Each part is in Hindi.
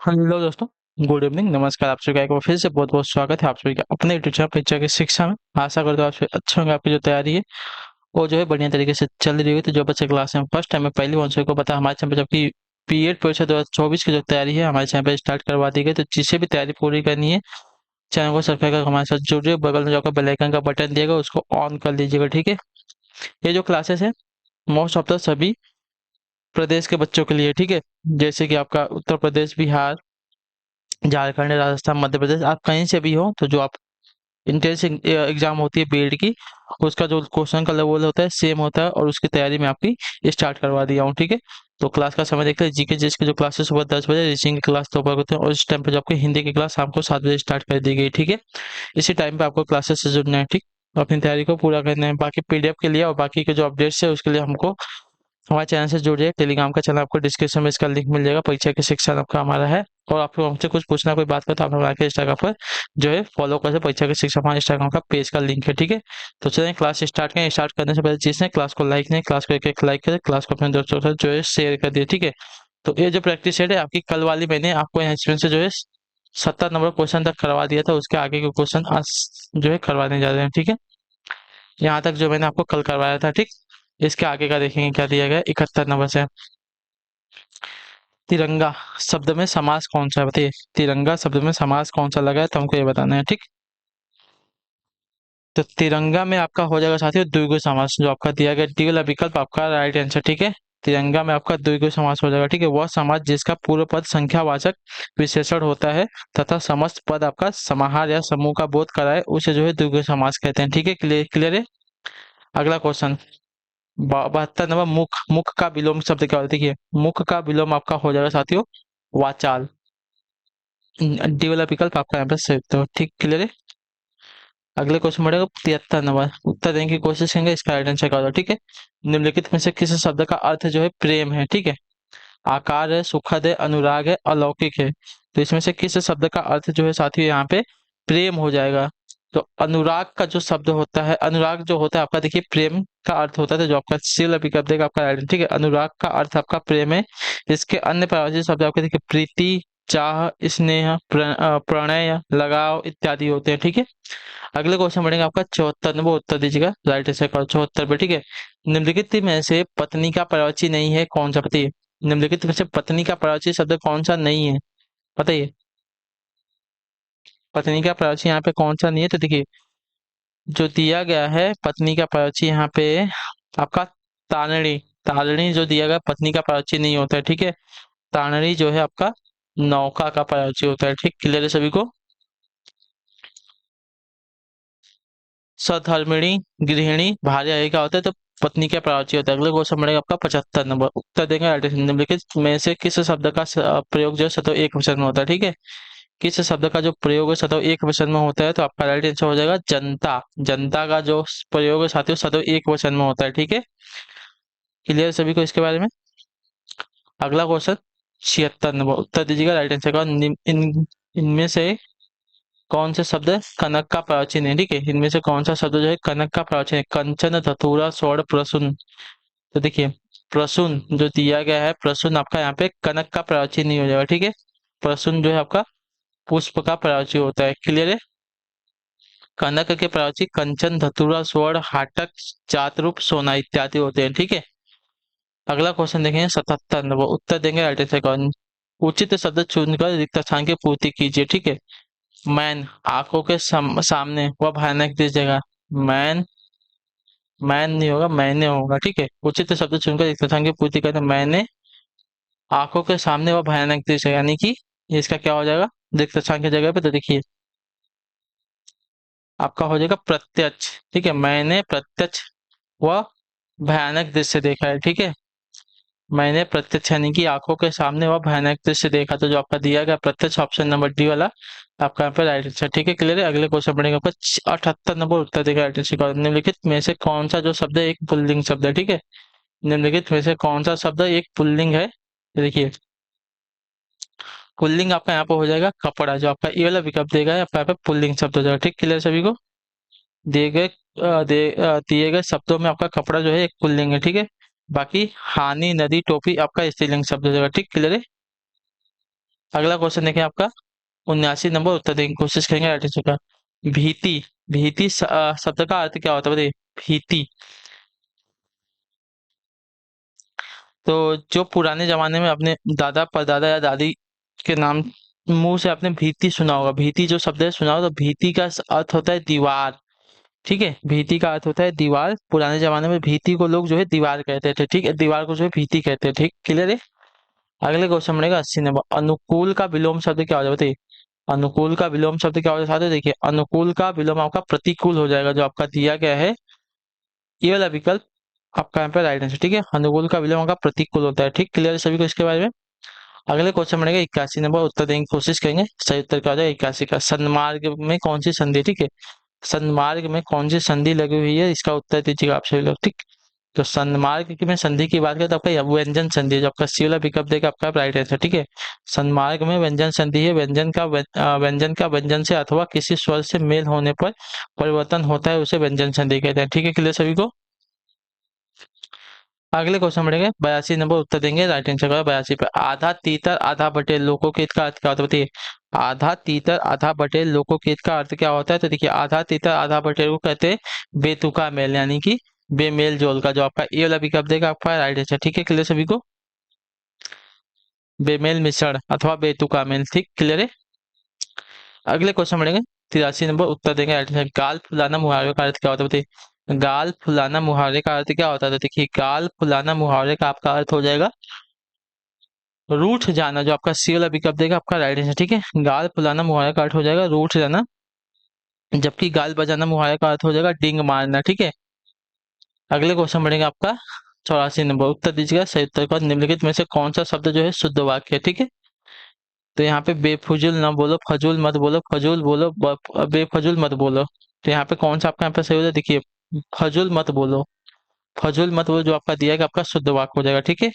हेलो दोस्तों। गुड इवनिंग, नमस्कार। आप सभी का एक बार फिर से बहुत बहुत स्वागत है आप सभी का अपने यूट्यूब चैनल परीक्षा की शिक्षा में। आशा करता हूँ आप सभी अच्छे होंगे। आपकी जो तैयारी है वो जो है बढ़िया तरीके से चल रही हुई। तो जो बच्चे क्लास में फर्स्ट टाइम में पहली बार उन को पता हमारे चैनल पर जबकि बीएड परीक्षा 2024 की जो तैयारी है हमारे चैनल पर स्टार्ट करवा दी गई। तो जिसे भी तैयारी पूरी करनी है चैनल को सब्सक्राइब कर हमारे साथ जुड़िए। बगल में जो आपका बेल आइकन का बटन दिएगा उसको ऑन कर लीजिएगा, ठीक है। ये जो क्लासेस है मोस्ट ऑफ द सभी प्रदेश के बच्चों के लिए, ठीक है। जैसे कि आपका उत्तर प्रदेश, बिहार, झारखंड, राजस्थान, मध्य प्रदेश, आप कहीं से भी हो तो जो आप इंट्रेंस एग्जाम होती है बीएड की, उसका जो क्वेश्चन का लेवल होता है सेम होता है और उसकी तैयारी मैं आपकी स्टार्ट करवा दिया हूँ, ठीक है। तो क्लास का समय देखते हैं। जीके जीएस की जो क्लासेस सुबह 10 बजे, रीजनिंग की क्लास दोपहर को होते हैं और इस टाइम पे जो आपकी हिंदी की क्लास शाम को 7 बजे स्टार्ट कर दी गई, ठीक है। इसी टाइम पे आपको क्लासेस से जुड़ना है, ठीक। अपनी तैयारी को पूरा करना है। बाकी पीडीएफ के लिए और बाकी के जो अपडेट्स है उसके लिए हमको हमारे चैनल से जुड़िए। टेलीग्राम का चैनल आपको डिस्क्रिप्शन में इसका लिंक मिल जाएगा। परीक्षा की शिक्षा आपका हमारा है। और आपको हमसे कुछ पूछना कोई बात कर तो आप हमारे के इंस्टाग्राम पर जो है फॉलो कर सकते। परीक्षा की शिक्षा हमारे इंस्टाग्राम का पेज का लिंक है, ठीक है। तो चलिए क्लास स्टार्ट करें। स्टार्ट करने से पहले चीज़ है क्लास को लाइक नहीं, क्लास को एक लाइक करें, क्लास को अपने दोस्तों के साथ जो है शेयर कर दिए, ठीक है। तो ये जो प्रैक्टिस सेट है आपकी कल वाली मैंने आपको इसमें से जो है 70 नंबर क्वेश्चन तक करवा दिया था। उसके आगे के क्वेश्चन आज जो है करवाने जा रहे हैं, ठीक है। यहाँ तक जो मैंने आपको कल करवाया था, ठीक। इसके आगे का देखेंगे क्या दिया गया 71 नंबर से। तिरंगा शब्द में समास कौन सा है बताइए। तिरंगा शब्द में समास कौन सा लगा है तो हमको ये बताना है, ठीक। तो तिरंगा में आपका हो जाएगा साथियों द्विगु समास। जो आपका दिया गया डी वाला विकल्प आपका राइट आंसर, ठीक है। तिरंगा में आपका द्विगु समास हो जाएगा, ठीक है। वह समास जिसका पूर्व पद संख्यावाचक विशेषण होता है तथा समस्त पद आपका समाहार या समूह का बोध कराए उसे जो है द्विगु समास कहते हैं, ठीक है। क्लियर क्लियर है। अगला क्वेश्चन 72 नंबर। मुख मुख का विलोम शब्द क्या होता है। देखिए मुख का विलोम आपका हो जाएगा साथियों वाचाल। डी वाला विकल्प आपका यहाँ पे सही हो, ठीक। क्लियर है। अगले क्वेश्चन बढ़ेगा 73 नंबर। उत्तर देने की कोशिश करेंगे, इसका राइट आंसर क्या होगा, ठीक है। निम्नलिखित में से किस शब्द का अर्थ जो है प्रेम है, ठीक है। आकार है, सुखद है, अनुराग है, अलौकिक है। तो इसमें से किस शब्द का अर्थ जो है साथियों यहाँ पे प्रेम हो जाएगा। तो अनुराग का जो शब्द होता है, अनुराग जो होता है आपका देखिए प्रेम का अर्थ होता है। तो जो आपका सील पिकअप देगा आपका राइट, ठीक है। अनुराग का अर्थ आपका प्रेम है। इसके अन्य पारिभाषिक शब्द आपके देखिए प्रीति, चाह, स्नेह, प्रणय, लगाव इत्यादि होते हैं, ठीक है। अगले क्वेश्चन बढ़ेंगे आपका 74 नंबर। उत्तर दीजिएगा राइट आंसर का 74 पे, ठीक है। निम्नलिखित में से पत्नी का पर्यायवाची नहीं है कौन सा बताइए। निम्नलिखित में से पत्नी का पर्यायवाची शब्द कौन सा नहीं है बताइए। पत्नी का पर्यायवाची यहाँ पे कौन सा नहीं है तो देखिए जो दिया गया है पत्नी का पर्यायवाची यहाँ पे आपका तानड़ी। तानड़ी जो दिया गया पत्नी का पर्यायवाची नहीं होता है, ठीक है। तानड़ी जो है आपका नौका का पर्यायवाची होता है, ठीक। क्लियर है सभी को। सधर्मिणी, गृहिणी, भार्या क्या होता है तो पत्नी का पर्यायवाची होता है। अगले क्वेश्चन बढ़ेगा आपका 75 नंबर। उत्तर देंगे राइट आंसर। निम्नलिखित में से किस शब्द का प्रयोग जो है सदैव एक वचन में होता है, ठीक है। किस शब्द का जो प्रयोग है सदैव एक वचन में होता है तो आपका राइट आंसर हो जाएगा जनता। जनता का जो प्रयोग है साथियों सदैव एक वचन में होता है, ठीक है। क्लियर सभी को इसके बारे में। अगला क्वेश्चन 76 नंबर। उत्तर दीजिएगा राइट आंसर का। इनमें से कौन से शब्द कनक का प्राचीन है, ठीक है। इनमें से कौन सा शब्द जो है कनक का प्राचीन है। कंचन, धतूरा, स्वर्ण, प्रसून। तो देखिए प्रसून जो दिया गया है प्रसून आपका यहाँ पे कनक का प्राचीन नहीं हो जाएगा, ठीक है। प्रसून जो है आपका पुष्प का प्राचीन होता है। क्लियर है। कनक के प्राचीन कंचन, धतूरा, स्वर्ण, हाटक, जातरूप, सोना इत्यादि होते हैं, ठीक है। अगला क्वेश्चन देखेंगे 77 नंबर। उत्तर देंगे राइट आंसर का। उचित शब्द चुनकर रिक्त स्थान की पूर्ति कीजिए, ठीक है। मैन आंखों के सामने वह भयानक दिखेगा। मैन मैन नहीं होगा मैंने होगा, ठीक है। उचित शब्द चुनकर रिक्त स्थान की पूर्ति करना। मैंने आंखों के सामने वह भयानक दृश्य है, यानी कि इसका क्या हो जाएगा रिक्त स्थान की जगह पे तो देखिए आपका हो जाएगा प्रत्यक्ष, ठीक है। मैंने प्रत्यक्ष वह भयानक दृश्य देखा है, ठीक है। मैंने प्रत्यक्ष यानी कि आंखों के सामने वह भयानक दृश्य देखा। तो जो आपका दिया गया प्रत्यक्ष ऑप्शन नंबर डी वाला आपका यहाँ पे राइट आंसर, ठीक है। क्लियर है। अगले क्वेश्चन पढ़ेंगे आपका 78 नंबर। उत्तर देगा राइट आंसर का। निम्नलिखित में से कौन सा जो शब्द है एक पुल्लिंग शब्द है, ठीक है। निम्नलिखित में से कौन सा शब्द एक पुल्लिंग है तो देखिए पुल्लिंग आपका यहाँ पे हो जाएगा कपड़ा। जो आपका ये वाला विकल्प देगा आपका यहाँ पे पुल्लिंग शब्द हो जाएगा, ठीक। क्लियर सभी को। दिए गए शब्दों में आपका कपड़ा जो है एक पुल्लिंग है, ठीक है। बाकी हानि, नदी, टोपी आपका स्त्रीलिंग शब्द हो जाएगा, ठीक। क्लियर है। अगला क्वेश्चन देखें आपका 79 नंबर, उत्तर देने की कोशिश करेंगे राइट आंसर का। भीति, भीति शब्द का अर्थ क्या होता है बताइए। भीति, तो जो पुराने जमाने में अपने दादा परदादा या दादी के नाम मुंह से आपने भीति सुना होगा, भीति जो शब्द है सुना होगा, तो भीति का अर्थ होता है दीवार। ठीक है, भीति का अर्थ होता है दीवार। पुराने जमाने में भीति को लोग जो है दीवार कहते थे। ठीक है, दीवार को जो है भीति कहते थे। ठीक, क्लियर है। अगले क्वेश्चन बनेगा 80 नंबर, अनुकूल का विलोम शब्द क्या हो जाए बताइए। अनुकूल का विलोम शब्द क्या हो जाता है, देखिए अनुकूल का विलोम आपका प्रतिकूल हो जाएगा, जो आपका दिया गया है ये वाला विकल्प आपका यहाँ पे राइट आंसर। ठीक है, अनुकूल का विलोम आपका प्रतिकूल होता है। ठीक, क्लियर है सभी को इसके बारे में। अगले क्वेश्चन बनेगा 81 नंबर, उत्तर देने की कोशिश करेंगे। सही उत्तर क्या हो जाएगा 81 का। सन्मार्ग में कौन सी संधि, ठीक है, सन्मार्ग में कौन सी संधि लगी हुई है, इसका उत्तर दीजिएगा आप सभी लोग। ठीक, तो सन्मार्ग की में संधि की बात करें तो आपका व्यंजन संधि है, जो आपका सी वाला विकल्प देगा आपका राइट आंसर। ठीक है, सन्मार्ग में व्यंजन संधि है, व्यंजन का व्यंजन से अथवा किसी स्वर से मेल होने पर परिवर्तन होता है, उसे व्यंजन संधि कहते हैं। ठीक है, क्लियर सभी को। अगले क्वेश्चन बढ़ेंगे 82 नंबर, उत्तर देंगे राइट आंसर का 82 पे। आधा तीतर आधा बटेर लोकोकेत का अर्थ क्या होता है बताइए। आधा तीतर आधा बटेर लोकोकेत का अर्थ क्या होता है, तो देखिए आधा तीतर आधा बटेर को कहते हैं बेतुका मेल, यानी कि बेमेल जोल का, जो आपका ए वाला विकल्प देगा आपका राइट आंसर। ठीक है, क्लियर सभी को। बेमेल मिश्रण अथवा बेतुका मेल। ठीक, क्लियर है। अगले क्वेश्चन बढ़ेंगे 83 नंबर, उत्तर देंगे राइट आंसर। गाल फुलाना मुहावरे का अर्थ क्या होता है बताइए। गाल फुलाना मुहावरे का अर्थ क्या होता है, तो देखिए गाल फुलाना मुहावरे का आपका अर्थ हो जाएगा रूठ जाना, जो आपका सी वाला विकल्प देगा आपका राइट आंसर। ठीक है, गाल फुलाना मुहावरे का अर्थ हो जाएगा रूठ जाना, जबकि गाल बजाना मुहावरे का अर्थ हो जाएगा डींग मारना। ठीक है, अगले क्वेश्चन बढ़ेगा आपका 84 नंबर, उत्तर दीजिएगा सही उत्तर का। निम्नलिखित में से कौन सा शब्द जो है शुद्ध वाक्य है। ठीक है, तो यहाँ पे बेफुजुल ना बोलो, फजूल मत बोलो, फजूल बोलो, बेफजूल मत बोलो। तो यहाँ पे कौन सा आपका यहाँ पे सही हो जाए, देखिए फजूल मत बोलो, फजूल मत बोलो जो आपका दिया गया आपका शुद्ध वाक्य हो जाएगा। ठीक है,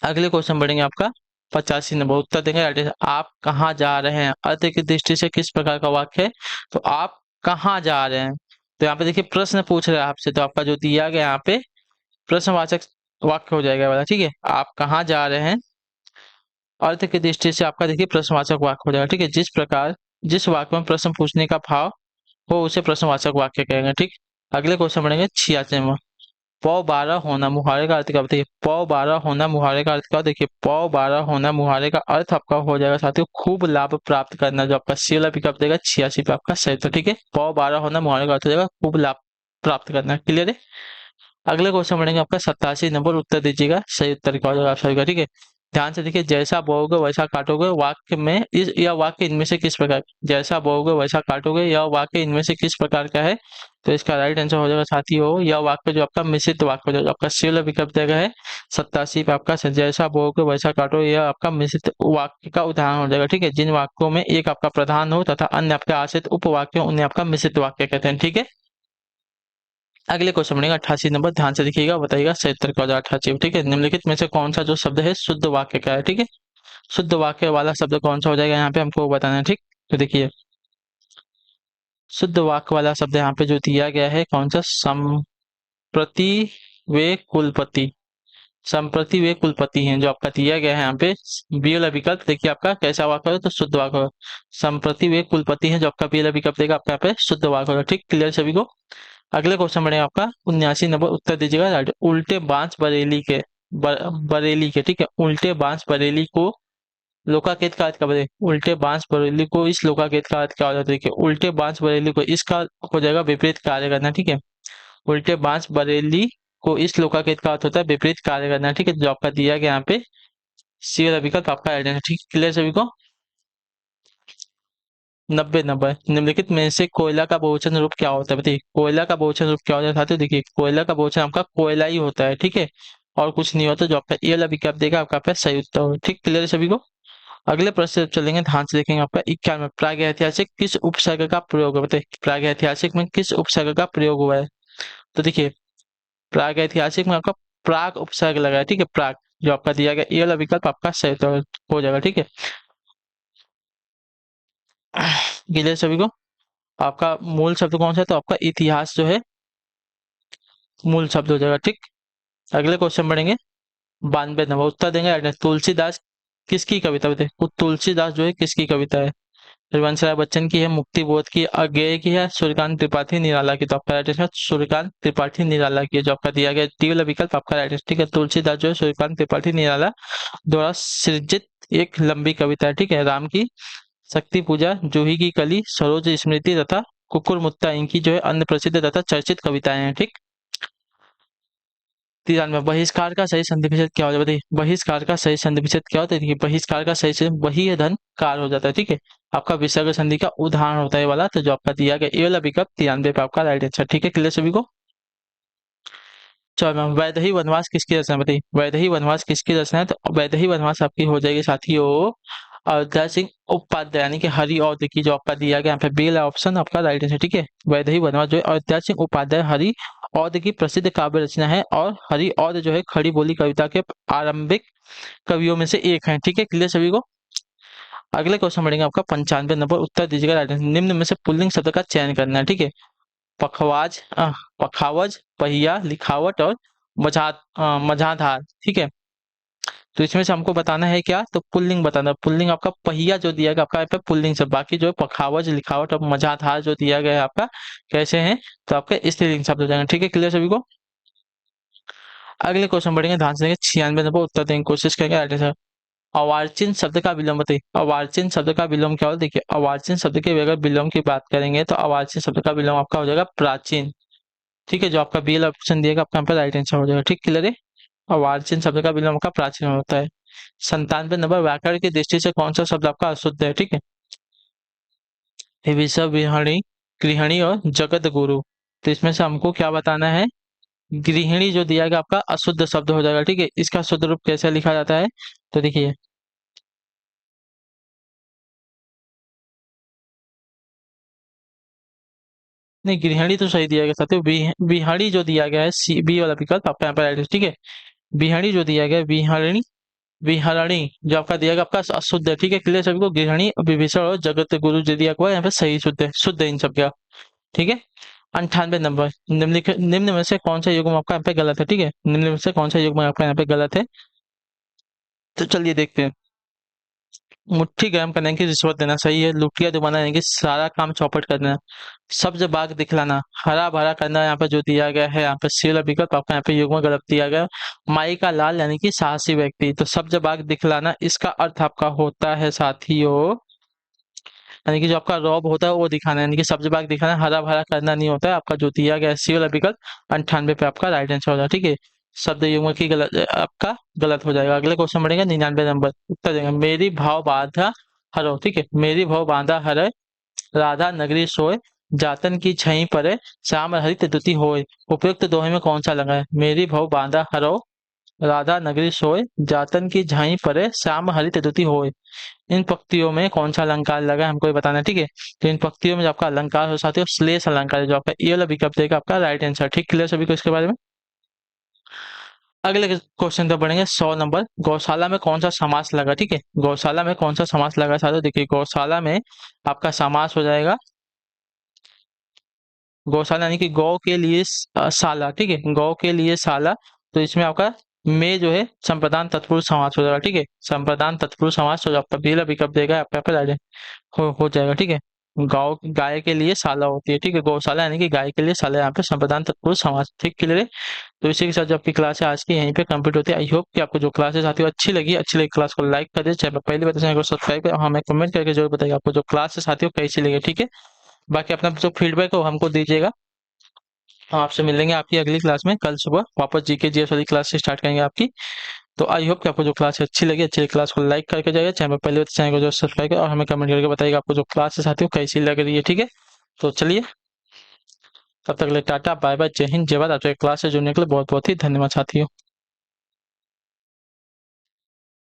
अगले क्वेश्चन बढ़ेंगे आपका 85 नंबर, उत्तर देंगे राइट आंसर। आप कहाँ जा रहे हैं अर्थ की दृष्टि से किस प्रकार का वाक्य है, तो आप कहाँ जा रहे हैं, तो यहाँ पे देखिए प्रश्न पूछ रहे हैं आपसे, तो आपका जो दिया गया यहाँ पे प्रश्नवाचक वाक्य हो जाएगा ये वाला। ठीक है, आप कहाँ जा रहे हैं अर्थ की दृष्टि से आपका देखिए प्रश्नवाचक वाक्य हो जाएगा। ठीक है, जिस प्रकार जिस वाक्य में प्रश्न पूछने का भाव हो उसे प्रश्नवाचक वाक्य कहेंगे। ठीक, अगले क्वेश्चन बढ़ेंगे 86 में। पौ 12 होना मुहावरे का अर्थ क्या बताइए। पौ 12 होना मुहावरे का अर्थ क्या, देखिए पौ 12 होना मुहावरे का अर्थ आपका हो जाएगा साथियों खूब लाभ प्राप्त करना, जो आपका सी वाला पिकअप देगा 86 पे आपका सही। तो ठीक है, पौ 12 होना मुहावरे का अर्थ हो जाएगा खूब लाभ प्राप्त करना। क्लियर है। अगले क्वेश्चन बढ़ेंगे आपका 87 नंबर, उत्तर दीजिएगा सही उत्तर क्या हो जाएगा आप सभी का। ठीक है, ध्यान से देखिए, जैसा बोओगे वैसा काटोगे वाक्य में इस यह वाक्य इनमें से किस प्रकार, जैसा बोओगे वैसा काटोगे यह वाक्य इनमें से किस प्रकार का है, तो इसका राइट आंसर हो जाएगा साथी हो यह वाक्य जो आपका मिश्रित वाक्य हो जाएगा। आपका सी वाला विकल्प देगा है 87 पे आपका जैसा बोओगे वैसा काटो, यह आपका मिश्रित वाक्य का उदाहरण हो जाएगा। ठीक है, जिन वाक्यों में एक आपका प्रधान हो तथा अन्य आपके आश्रित उपवाक्य हो उन्हें आपका मिश्रित वाक्य कहते हैं। ठीक है, अगले क्वेश्चन बनेगा 88 नंबर, ध्यान से देखिएगा, बताइएगा सही उत्तर क्या हो जाएगा 88। ठीक है, निम्नलिखित में से कौन सा जो शब्द है शुद्ध वाक्य का है। ठीक है, शुद्ध वाक्य वाला शब्द कौन सा हो जाएगा यहाँ पे हमको बताना है। ठीक, तो देखिए शुद्ध वाक्य वाला शब्द यहाँ पे जो दिया गया है कौन सा, संप्रति वे कुलपति, संप्रति वे कुलपति हैं, जो आपका दिया गया है यहाँ पे बी वाला विकल्प देखिए आपका कैसा वाक्य हो, तो शुद्ध वाक्य हो। संप्रति वे कुलपति हैं, जो आपका बी वाला विकल्प देगा आपका यहाँ पे शुद्ध वाक्य होगा। ठीक, क्लियर सभी को। अगले क्वेश्चन बढ़ेगा आपका 79 नंबर, उत्तर दीजिएगा राइट। उल्टे बांस बरेली के बरेली के, ठीक है, उल्टे बांस बरेली को लोकाकेत का अर्थ क्या बताइए। उल्टे बांस बरेली को इस लोकाकेत का अर्थ क्या हो जाता है, देखिए उल्टे बांस बरेली को इसका हो जाएगा विपरीत कार्य करना। ठीक है, उल्टे बांस बरेली को इस लोकाकेत का अर्थ होता है विपरीत कार्य करना। ठीक है, जो आपका दिया गया यहाँ पे सी वाला विकल्प आपका राइट आंसर। ठीक, क्लियर सभी को। 90 नंबर, निम्नलिखित में से कोयला का बहुवचन रूप क्या होता है बताइए। कोयला का बहुवचन रूप क्या होता है साथियों, देखिए कोयला का बहुवचन आपका कोयला ही होता है। ठीक है, और कुछ नहीं होता, जो आपका ए वाला विकल्प देगा आपका पे सही उत्तर होगा। ठीक, क्लियर है सभी को। अगले प्रश्न चलेंगे, ध्यान से देखेंगे आपका 91। प्रागैतिहासिक किस उपसर्ग का प्रयोग है बताइए। प्रागैतिहासिक में किस उपसर्ग का प्रयोग हुआ है, तो देखिए प्रागैतिहासिक में आपका प्राग उपसर्ग लगा है। ठीक है, प्राग जो आपका दिया गया ए वाला विकल्प आपका सही उत्तर हो जाएगा। ठीक है, क्लियर सभी को। आपका मूल शब्द कौन सा है, तो आपका इतिहास जो है मूल शब्द हो जाएगा। ठीक, अगले क्वेश्चन बढ़ेंगे 92 नंबर उत्तर देंगे राइट आंसर। तुलसीदास किसकी कविता बताइए, तुलसीदास जो है किसकी कविता है? हरिवंश राय बच्चन की है, मुक्ति बोध की, अज्ञेय की है, सूर्यकांत त्रिपाठी निराला की? तो आपका राइट आंसर सूर्यकांत त्रिपाठी निराला की है, जो आपका दिया गया डी वाला विकल्प आपका राइट आंसर। ठीक है, तुलसीदास जो है सूर्यकांत त्रिपाठी निराला द्वारा सृजित एक लंबी कविता है। ठीक है, राम की शक्ति पूजा, जूही की कली, सरोज स्मृति तथा कुकुर मुत्ता इनकी जो है अन्य प्रसिद्ध तथा चर्चित कविताएं हैं। ठीक, 93 बहिष्कार का सही संधि विच्छेद क्या हो जाता है बताइए? बहिष्कार का सही संधि विच्छेद क्या होता है? देखिए बहिष्कार का सही संधि वही है धन कार हो जाता है। ठीक है, आपका विसर्ग संधि का उदाहरण होता है ये वाला, तो जो आपका दिया गया ये वाला विकल्प 93 पे आपका राइट आंसर। ठीक है, क्लियर सभी को? चलो मैम, वैदेही वनवास किसकी रचना है बताइए? वैदेही वनवास किसकी रचना है? तो वैदेही वनवास आपकी हो जाएगी साथियों अयोध्या सिंह उपाध्याय यानी कि हरि और की, जो आपका दिया गया यहाँ पे बी ऑप्शन आपका राइट आंसर। ठीक है, वैदेही वनवास जो है अयोध्या सिंह उपाध्याय हरि और की प्रसिद्ध काव्य रचना है, और हरि और जो है खड़ी बोली कविता के आरंभिक कवियों में से एक है। ठीक है, क्लियर सभी को? अगले क्वेश्चन बढ़ेंगे आपका 95 नंबर, उत्तर दीजिएगा राइट आंसर। निम्न में से पुल्लिंग शब्द का चयन करना है। ठीक है, पखवाज पखावज, पहिया, लिखावट और मझाधार। ठीक है, तो इसमें से हमको बताना है क्या? तो पुल्लिंग बताना है। पुल्लिंग आपका पहिया जो दिया गया आपका यहाँ पे पुल्लिंग से, बाकी जो है पखावज, लिखावट और मझाधार जो दिया गया है आपका कैसे हैं? तो आपके स्त्रीलिंग शब्द हो जाएंगे। ठीक है, क्लियर सभी को? अगले क्वेश्चन बढ़ेंगे, ध्यान से देंगे। 96 नंबर उत्तर देंगे कोशिश करेंगे राइट आंसर। अवार्चिन शब्द का विलोम बताइए। अवार्चिन शब्द का विलोम क्या होता है? देखिए अवार्चिन शब्द के अगर विलोम की बात करेंगे तो अवार्चिन शब्द का विलोम आपका हो जाएगा प्राचीन। ठीक है, जो आपका बी ऑप्शन दिएगा आपका यहाँ पे राइट आंसर हो जाएगा। ठीक, क्लियर है? अवार्चिन शब्द का विलोम का प्राचीन होता है। 97 नंबर, व्याकरण की दृष्टि से कौन सा शब्द आपका अशुद्ध है? ठीक है, विषय विहणी, गृहिणी और जगत गुरु। तो इसमें से हमको क्या बताना है? गृहिणी जो दिया गया आपका अशुद्ध शब्द हो जाएगा। ठीक है, इसका शुद्ध रूप कैसे लिखा जाता है? तो देखिए नहीं, गृहिणी तो सही दिया गया साथियों। विहड़ी जो दिया गया है सी बी वाला विकल्प आपका यहाँ पर राइट है। ठीक है, विहड़ी जो दिया गया है विहरणी, विहरणी जो आपका दिया गया आपका अशुद्ध है। ठीक है, क्लियर सभी को? गृहिणी, विभीषण और जगत गुरु जो दिया हुआ है यहाँ पे सही शुद्ध है, शुद्ध है इन सब का। ठीक है, 98 नंबर, निम्न में से कौन सा युग्म आपका यहाँ पे गलत है? ठीक है, निम्न में से कौन सा युग्म आपका यहाँ पे गलत है? तो चलिए देखते हैं। मुट्ठी गर्म करने की रिश्वत देना सही है। लुटिया दुबाना यानी कि सारा काम चौपट करना। सब्ज बाग दिखलाना, हरा भरा करना यहाँ पे जो दिया गया है यहाँ पे सी वाला विकल्प आपका यहाँ पे युग्म गलत दिया गया। माई का लाल यानी कि साहसी व्यक्ति, तो सब्ज बाग दिखलाना इसका अर्थ आपका होता है साथियों यानी कि जो आपका रौब होता है वो दिखाना, यानी कि सब्ज बाग दिखाना, हरा भरा करना नहीं होता है। आपका जो दिया गया सी वाला विकल्प 98 पे आपका राइट आंसर हो जाएगा। ठीक है, शब्द युग्म की गलत आपका गलत हो जाएगा। अगले क्वेश्चन बढ़ेगा 99 नंबर, उत्तर देगा मेरी भाव बाधा हरो। ठीक है, मेरी भाव बाधा हरे, राधा नगरी सोए, जातन की छई परे, श्याम हरित दुति होए। उपयुक्त दोहे में कौन सा लगा है? मेरी भाव बांधा हरो, राधा नगरी सोए, जातन की झाई परे, श्याम हरित दुति होए। इन पंक्तियों में कौन सा अलंकार लगा है हमको ये बताना है। ठीक है, तो इन पंक्तियों में जो आपका अलंकार हो साथियों श्लेष अलंकार है, जो आपका ये वाला विकल्प देगा आपका राइट आंसर। ठीक, क्लियर सभी को इसके बारे में? अगले क्वेश्चन पे बढ़ेंगे 100 नंबर, गौशाला में कौन सा समास लगा? ठीक है, गौशाला में कौन सा समास लगा साथियों? देखिए गौशाला में आपका समास हो जाएगा गौशाला यानी कि गौ के लिए शाला। ठीक है, गौ के लिए शाला, तो इसमें आपका में जो है संप्रदान तत्पुरुष समास हो जाएगा। ठीक है, संप्रदान तत्पुरुष समास हो आपका पहला विकल्प देगा आपका पे राइट हो जाएगा। ठीक है, गाँव गाय के लिए शाला होती है। ठीक है, गौशाला यानी कि गाय के लिए शाला, यहाँ पे संप्रदान तत्पुरुष समास। ठीक, क्लियर है? तो इसी के साथ जो आपकी क्लास है आज की यहीं पे कंप्लीट होती है। आई होप कि आपको जो क्लास है साथियों अच्छी लगी क्लास को लाइक कर दे, चाहे पहले बता चैनल को सब्सक्राइब कर, हमें कमेंट करके जरूर बताइए आपको जो क्लास है साथियों कैसी लगी। ठीक है, बाकी अपना जो फीडबैक है वो हमको दीजिएगा। हम आपसे मिलेंगे आपकी अगली क्लास में कल सुबह, वापस जीके जीएस वाली क्लास से स्टार्ट करेंगे आपकी। तो आई होप कि आपको जो क्लास है अच्छी लगी, अच्छी क्लास को लाइक करके जाइए, चैनल पहले चैनल को जो सब्सक्राइब करें और हमें कमेंट करके बताइएगा आपको जो क्लास है साथियों कैसी लग रही है। ठीक है, तो चलिए तब तक के लिए टाटा बाय बाय, जय हिंद जय भारत। आपके क्लास से जुड़ने के लिए बहुत बहुत ही धन्यवाद साथियों।